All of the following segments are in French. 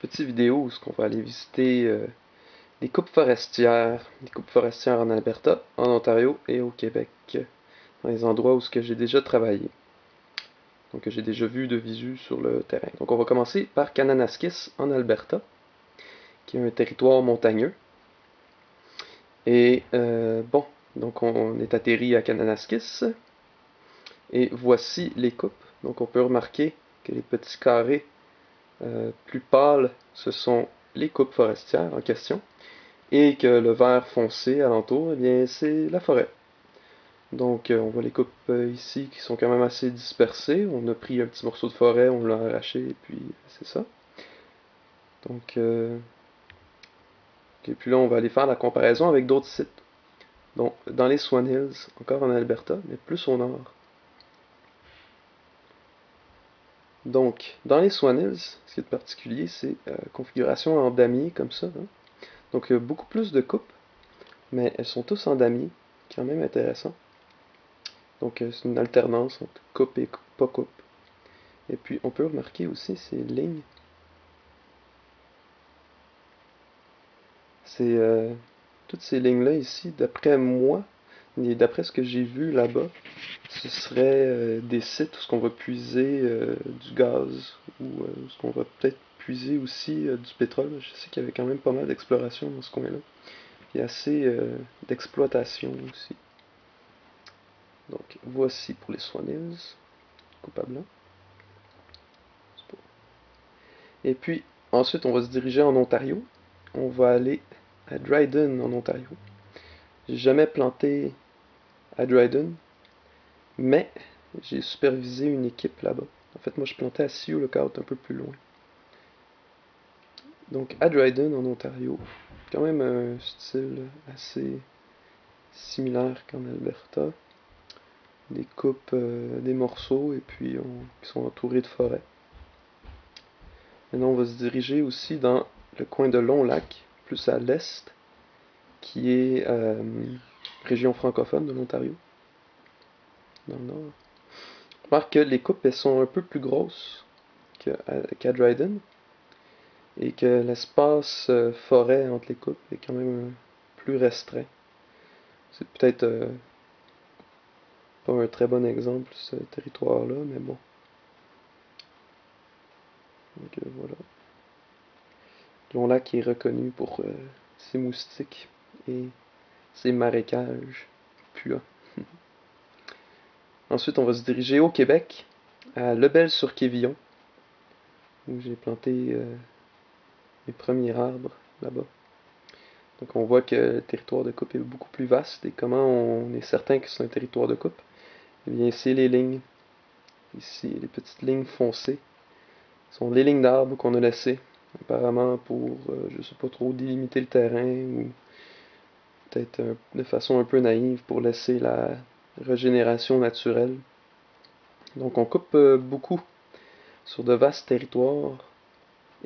petite vidéo où on va aller visiter des coupes forestières en Alberta, en Ontario et au Québec, dans les endroits où j'ai déjà travaillé, donc que j'ai déjà vu de visu sur le terrain. Donc on va commencer par Kananaskis en Alberta, qui est un territoire montagneux. Et bon, donc on est atterri à Kananaskis, et voici les coupes. Donc on peut remarquer que les petits carrés plus pâles, ce sont les coupes forestières en question, et que le vert foncé alentour, eh bien, c'est la forêt. Donc on voit les coupes ici qui sont quand même assez dispersées. On a pris un petit morceau de forêt, on l'a arraché, et puis c'est ça. Donc, et puis là, on va aller faire la comparaison avec d'autres sites. Donc, dans les Swan Hills, encore en Alberta, mais plus au nord. Donc, dans les Swan Hills, ce qui est particulier, c'est configuration en damier, comme ça. Hein. Donc, beaucoup plus de coupes, mais elles sont tous en damier, quand même intéressant. Donc, c'est une alternance entre coupe et pas coupe. Et puis, on peut remarquer aussi ces lignes. C'est toutes ces lignes-là ici, d'après moi, et d'après ce que j'ai vu là-bas, ce serait des sites où on va puiser du gaz ou où on va peut-être puiser aussi du pétrole. Je sais qu'il y avait quand même pas mal d'exploration dans ce coin-là. Il y a assez d'exploitation aussi. Donc voici pour les Swan Hills, coupe à blanc. Et puis ensuite on va se diriger en Ontario. On va aller à Dryden en Ontario. J'ai jamais planté à Dryden, mais j'ai supervisé une équipe là-bas. En fait, moi je plantais à Sioux Lookout un peu plus loin. Donc à Dryden en Ontario, quand même un style assez similaire qu'en Alberta. Des coupes, des morceaux et puis qui sont entourés de forêts. Maintenant on va se diriger aussi dans le coin de Long Lac, plus à l'est, qui est région francophone de l'Ontario, dans le nord. On remarque que les coupes elles sont un peu plus grosses qu'à Dryden et que l'espace forêt entre les coupes est quand même plus restreint. C'est peut-être pas un très bon exemple, ce territoire-là, mais bon. Donc voilà. Long Lac est reconnu pour ses moustiques et ses marécages puants. Ensuite, on va se diriger au Québec, à Lebel-sur-Quévillon, où j'ai planté mes premiers arbres là-bas. Donc on voit que le territoire de coupe est beaucoup plus vaste. Et comment on est certain que c'est un territoire de coupe? Eh bien, c'est les lignes. Ici, les petites lignes foncées sont les lignes d'arbres qu'on a laissées, apparemment pour, je sais pas trop, délimiter le terrain ou peut-être de façon un peu naïve pour laisser la régénération naturelle. Donc on coupe beaucoup sur de vastes territoires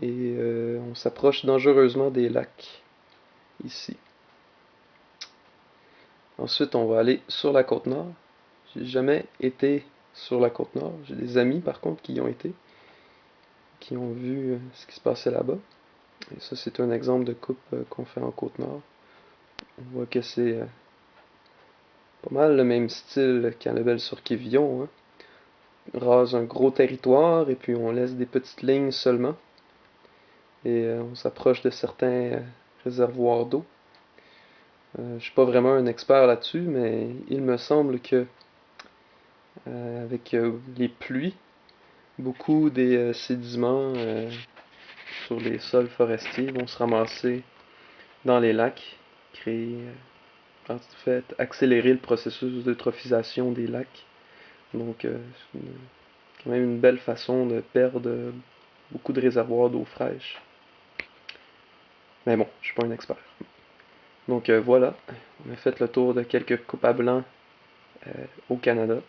et on s'approche dangereusement des lacs ici. Ensuite on va aller sur la côte nord. J'ai jamais été sur la côte nord. J'ai des amis par contre qui y ont été, qui ont vu ce qui se passait là-bas. Et ça c'est un exemple de coupe qu'on fait en côte nord. On voit que c'est pas mal le même style qu'à Lebel-sur-Quévillon. Hein. On rase un gros territoire et puis on laisse des petites lignes seulement. Et on s'approche de certains réservoirs d'eau. Je ne suis pas vraiment un expert là-dessus, mais il me semble que avec les pluies, beaucoup des sédiments sur les sols forestiers vont se ramasser dans les lacs, créer, en fait, accélérer le processus d'eutrophisation des lacs. Donc, c'est quand même une belle façon de perdre beaucoup de réservoirs d'eau fraîche. Mais bon, je suis pas un expert. Donc voilà, on a fait le tour de quelques coupes à blanc au Canada.